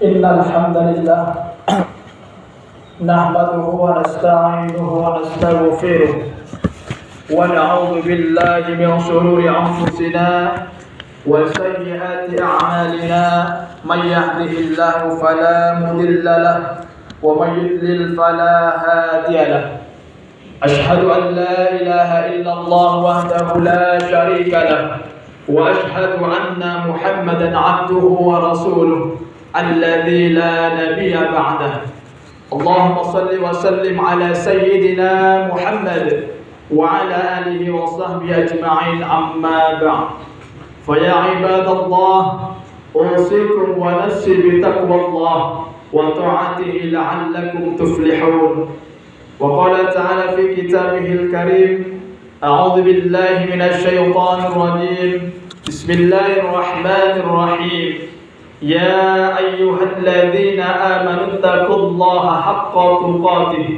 Innal hamdalillah nahmaduhu wa nasta'inuhu wa nastaghfiruh wa na'udzu billahi min shururi anfusina wa sayyiati a'malina may yahdihillahu fala mudilla lahu wa may yudlil fala hadiya lahu. Ashhadu an la ilaha illallah wahdahu la syarika lahu wa ashhadu anna Muhammadan 'abduhu wa rasuluh الذي لا نبي بعده. اللهم صل وسلم على سيدنا محمد وعلى آله وصحبه أجمعين. أما بعد فيا عباد الله أوصيكم ونفسي بتقوى الله وطاعته لعلكم تفلحون. وقال تعالى في كتابه الكريم: أعوذ بالله من الشيطان الرجيم. بسم الله الرحمن الرحيم. يا أيها الذين آمنوا اتقوا الله حق تقاته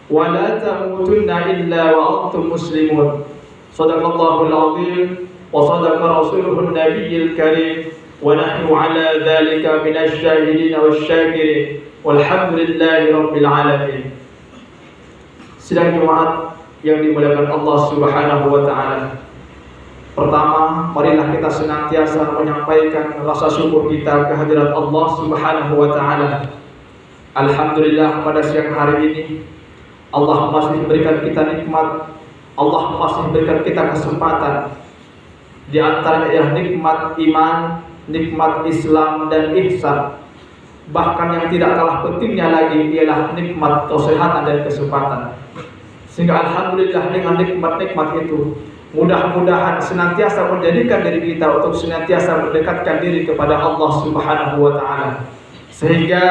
ولا تموتن إلا وأنتم مسلمون. صدق الله العظيم وصدق رسوله النبي الكريم ونحن على ذلك من الشاهدين والشاكرين والحمد لله رب العالمين. Sidang Jumat yang dimuliakan Allah Subhanahu wa taala. Pertama, marilah kita senantiasa menyampaikan rasa syukur kita kehadirat Allah Subhanahu wa taala. Alhamdulillah, pada siang hari ini Allah masih memberikan kita nikmat, Allah masih memberikan kita kesempatan. Di antaranya ialah nikmat iman, nikmat Islam dan ihsan. Bahkan yang tidak kalah pentingnya lagi ialah nikmat kesehatan dan kesempatan. Sehingga alhamdulillah dengan nikmat-nikmat itu mudah-mudahan senantiasa menjadikan diri kita untuk senantiasa mendekatkan diri kepada Allah Subhanahu wa taala, sehingga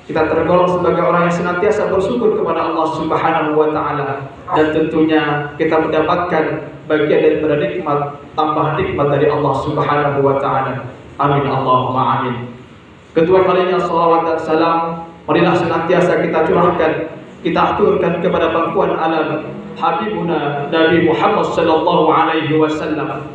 kita tergolong sebagai orang yang senantiasa bersyukur kepada Allah Subhanahu wa taala, dan tentunya kita mendapatkan bagian daripada nikmat, tambah nikmat dari Allah Subhanahu wa taala. Amin Allahumma amin. Kedua kalinya salawat dan salam marilah senantiasa kita curahkan, kita aturkan kepada pangkuan alam Habibuna Nabi Muhammad sallallahu alaihi wasallam,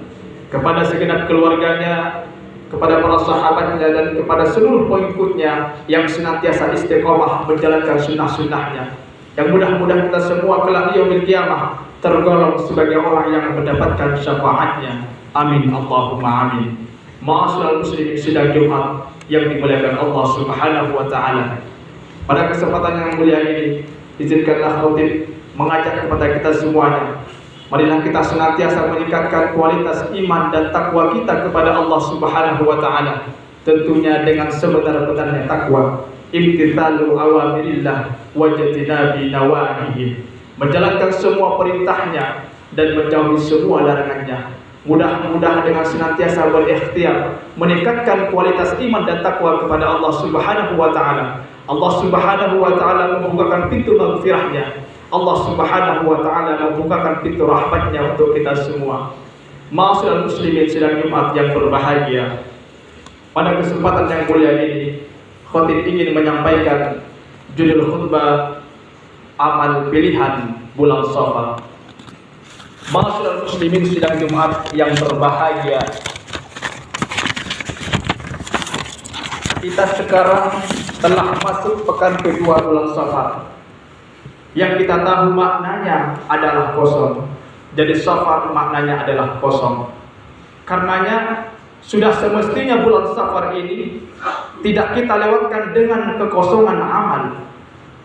kepada segenap keluarganya, kepada para sahabatnya, dan kepada seluruh pengikutnya yang senantiasa istiqomah menjalankan sunnah-sunnahnya, yang mudah-mudahan kita semua kelak yaumil qiyamah tergolong sebagai orang yang mendapatkan syafaatnya. Amin Allahumma amin. Ma'asyiral muslimin sidang Jumat yang dimuliakan Allah Subhanahu wa taala. Pada kesempatan yang mulia ini, izinkanlah khatib mengajak kepada kita semuanya, marilah kita senantiasa meningkatkan kualitas iman dan takwa kita kepada Allah Subhanahu wa taala, tentunya dengan sebenar-benarnya takwa, imtithalu awamirillah wa jatinabi nawahihi, menjalankan semua perintahnya dan menjauhi semua larangannya. Mudah-mudahan dengan senantiasa berikhtiar meningkatkan kualitas iman dan takwa kepada Allah Subhanahu wa taala, Allah Subhanahu wa taala membukakan pintu maghfirahnya, Allah Subhanahu wa taala membukakan pintu rahmatnya untuk kita semua. Ma'asyiral muslimin sidang Jumat yang berbahagia, pada kesempatan yang mulia ini khatib ingin menyampaikan judul khutbah amal pilihan bulan Shafar. Ma'asyiral muslimin sidang Jumat yang berbahagia, kita sekarang telah masuk pekan kedua bulan Shafar, yang kita tahu maknanya adalah kosong. Jadi Shafar maknanya adalah kosong. Karenanya sudah semestinya bulan Shafar ini tidak kita lewatkan dengan kekosongan amal,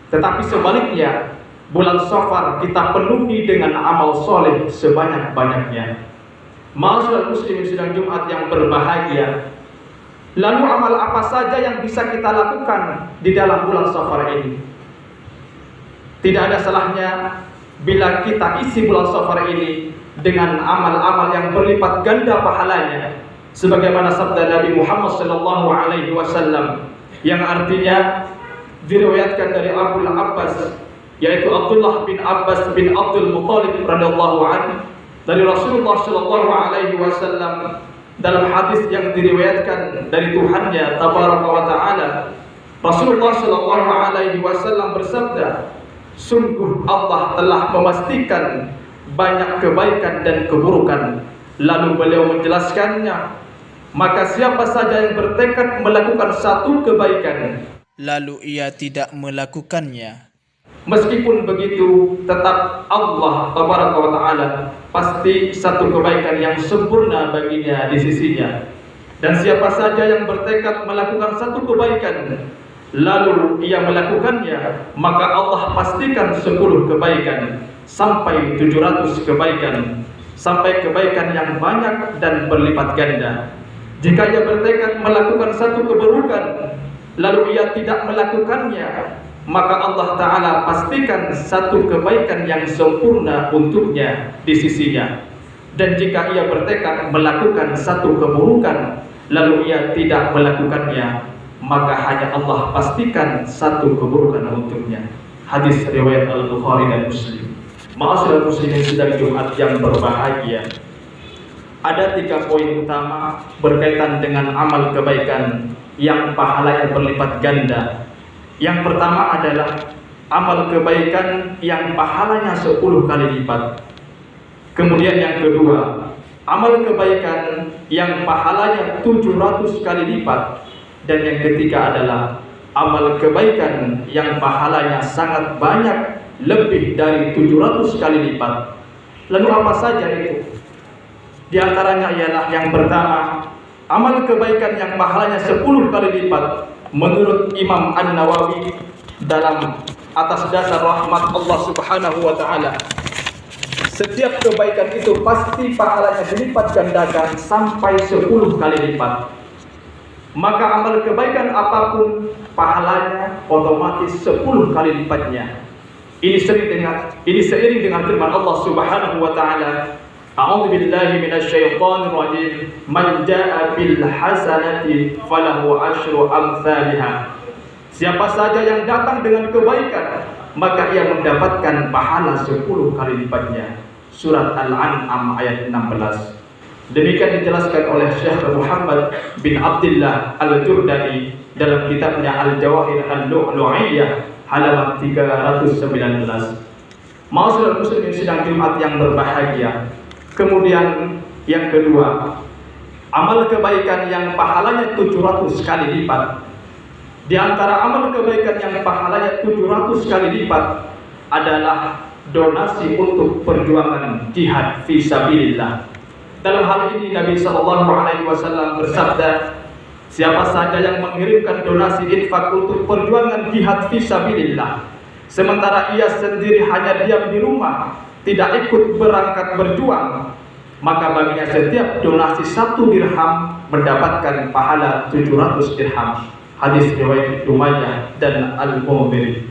tetapi sebaliknya bulan Shafar kita penuhi dengan amal soleh sebanyak-banyaknya. Ma'asyiral muslimin sidang Jumat yang berbahagia, lalu amal apa saja yang bisa kita lakukan di dalam bulan Shafar ini? Tidak ada salahnya bila kita isi bulan Shafar ini dengan amal-amal yang berlipat ganda pahalanya, sebagaimana sabda Nabi Muhammad sallallahu alaihi wasallam yang artinya diriwayatkan dari Abu Abbas, yaitu Abdullah bin Abbas bin Abdul Muttalib radhiyallahu anhu, dari Rasulullah sallallahu alaihi wasallam dalam hadis yang diriwayatkan dari Tuhannya tabaraka wa taala. Rasulullah sallallahu alaihi wasallam bersabda, sungguh Allah telah memastikan banyak kebaikan dan keburukan. Lalu beliau menjelaskannya, maka siapa saja yang bertekad melakukan satu kebaikan, lalu ia tidak melakukannya, meskipun begitu tetap Allah Tabaraka wa Ta'ala pasti satu kebaikan yang sempurna baginya di sisinya. Dan siapa saja yang bertekad melakukan satu kebaikan lalu ia melakukannya, maka Allah pastikan 10 kebaikan sampai 700 kebaikan, sampai kebaikan yang banyak dan berlipat ganda. Jika ia bertekad melakukan satu keburukan lalu ia tidak melakukannya, maka Allah Ta'ala pastikan satu kebaikan yang sempurna untuknya di sisinya. Dan jika ia bertekad melakukan satu keburukan lalu ia tidak melakukannya, maka hanya Allah pastikan satu keburukan untuknya. Hadis riwayat Al-Bukhari dan Muslim. Ma'asyiral muslimin sidang Jumat yang berbahagia, ada 3 poin utama berkaitan dengan amal kebaikan yang pahalanya berlipat ganda. Yang pertama adalah amal kebaikan yang pahalanya 10 kali lipat. Kemudian yang kedua, amal kebaikan yang pahalanya 700 kali lipat. Dan yang ketiga adalah amal kebaikan yang pahalanya sangat banyak, lebih dari 700 kali lipat. Lalu apa saja itu? Di antaranya ialah yang pertama, amal kebaikan yang pahalanya 10 kali lipat. Menurut Imam An-Nawawi dalam atas dasar rahmat Allah Subhanahu wa Ta'ala, setiap kebaikan itu pasti pahalanya dilipat gandakan sampai 10 kali lipat. Maka amal kebaikan apapun pahalanya otomatis 10 kali lipatnya. Ini seiring dengan firman Allah Subhanahu wa Ta'ala, A'udzu billahi minasyaitonir rajim, man jaa'a bil hasanati falahu asyru amsalha. Siapa saja yang datang dengan kebaikan, maka ia mendapatkan pahala 10 kali lipatnya. Surat Al-An'am ayat 16. Demikian dijelaskan oleh Syekh Muhammad bin Abdullah Al-Jurdani dalam kitabnya Al-Jawahir Al-Lu'lu'iyah halaman 319. Ma'asyiral muslimin sidang Jumat yang berbahagia. Kemudian yang kedua, amal kebaikan yang pahalanya 700 kali lipat. Di antara amal kebaikan yang pahalanya 700 kali lipat adalah donasi untuk perjuangan jihad fi sabilillah. Dalam hal ini Nabi SAW bersabda, siapa saja yang mengirimkan donasi infak untuk perjuangan jihad fi sabilillah, sementara ia sendiri hanya diam di rumah, tidak ikut berangkat berjuang, maka baginya setiap donasi 1 dirham mendapatkan pahala 700 dirham. Hadis riwayat Ibnu Majah dan Al-Bukhari.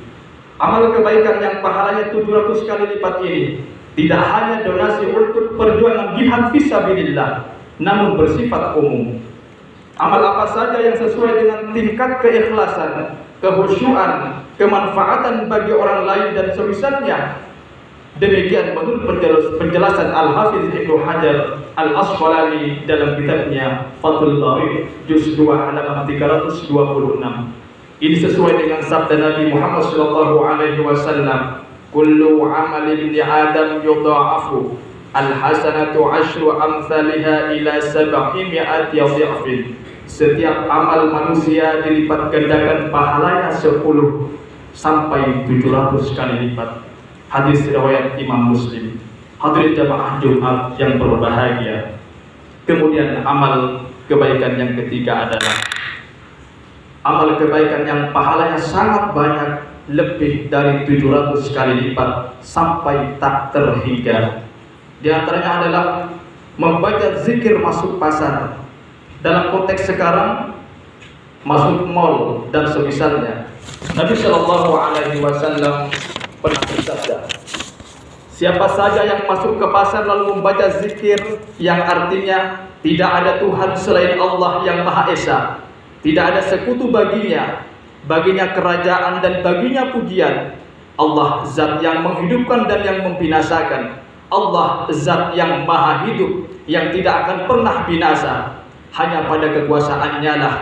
Amal kebaikan yang pahalanya 700 kali lipat ini tidak hanya donasi untuk perjuangan jihad fisabilillah, namun bersifat umum. Amal apa saja yang sesuai dengan tingkat keikhlasan, kehusyuan, kemanfaatan bagi orang lain dan semisalnya. Demikian menurut penjelasan Al-Hafiz Ibnu Hajar Al-Asqalani dalam kitabnya Fathul Bari juz 2 halaman 326. Ini sesuai dengan sabda Nabi Muhammad SAW, kullu amali ibni Adam yudha'afu al-hasanatu 'asyru amsalha ila 700 dha'fin. Setiap amal manusia dilipat gandakan pahalanya 10 sampai 700 kali lipat. Hadis riwayat Imam Muslim. Hadirin jamaah Jumat yang berbahagia. Kemudian amal kebaikan yang ketiga adalah amal kebaikan yang pahalanya sangat banyak, lebih dari 700 kali lipat sampai tak terhingga. Di antaranya adalah membaca zikir masuk pasar. Dalam konteks sekarang, masuk mall dan semisalnya. Nabi Shallallahu Alaihi Wasallam pernah bersabda, siapa saja yang masuk ke pasar lalu membaca zikir yang artinya tidak ada Tuhan selain Allah yang Maha Esa, tidak ada sekutu baginya kerajaan dan baginya pujian. Allah zat yang menghidupkan dan yang membinasakan. Allah zat yang maha hidup, yang tidak akan pernah binasa. Hanya pada kekuasaannya lah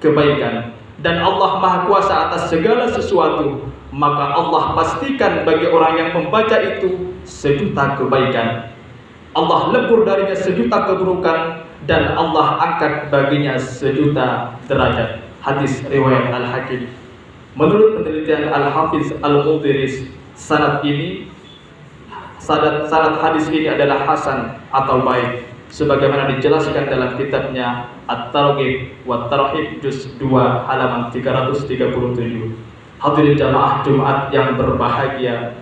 kebaikan. Dan Allah maha kuasa atas segala sesuatu. maka Allah pastikan bagi orang yang membaca itu 1.000.000 kebaikan. Allah lebur darinya 1.000.000 keburukan, dan Allah angkat baginya 1.000.000 derajat. Hadis riwayat Al-Hakim. Menurut penelitian Al-Hafiz Al-Mudiris, sanad hadis ini adalah hasan atau baik, sebagaimana dijelaskan dalam kitabnya At-Targhib wa Tarhib juz 2 halaman 337. Hadirin jamaah Jumat yang berbahagia,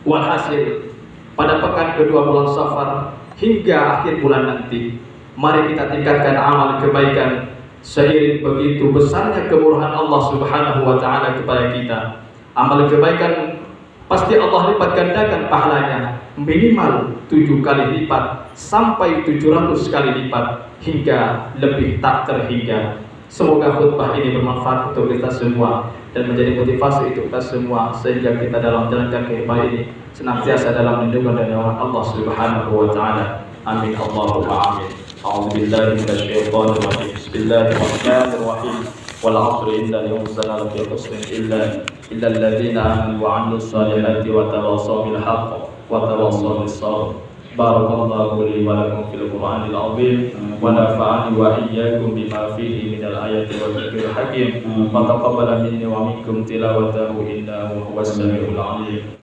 walhasil pada pekan kedua bulan Safar hingga akhir bulan nanti, mari kita tingkatkan amal kebaikan seiring begitu besarnya kemurahan Allah Subhanahu wa taala kepada kita. Amal kebaikan pasti Allah lipat gandakan pahalanya minimal 7 kali lipat sampai 700 kali lipat hingga lebih tak terhingga. Semoga khutbah ini bermanfaat untuk kita semua dan menjadi motivasi untuk kita semua, sehingga kita dalam menjalankan kehidupan ini senantiasa dalam lindungan dan naungan Allah Subhanahu wa taala. Amin Allahumma amin. A'udzu billahi minasyaitonir rajim. Bismillahirrahmanirrahim. Wal 'asri innal insana lafi khusrin illa alladziina aamanu wa 'amilus shalihati wa tawassaw bil haqqi wa tawassaw bis sabr. Barakallahu li wa lakum fil Qur'anil 'azim wa nafa'ani wa iyyakum bima fihi minal ayati wal dzikril hakim. Wa taqabbala minni wa minkum tilawatahu innahu huwas samiul 'alim.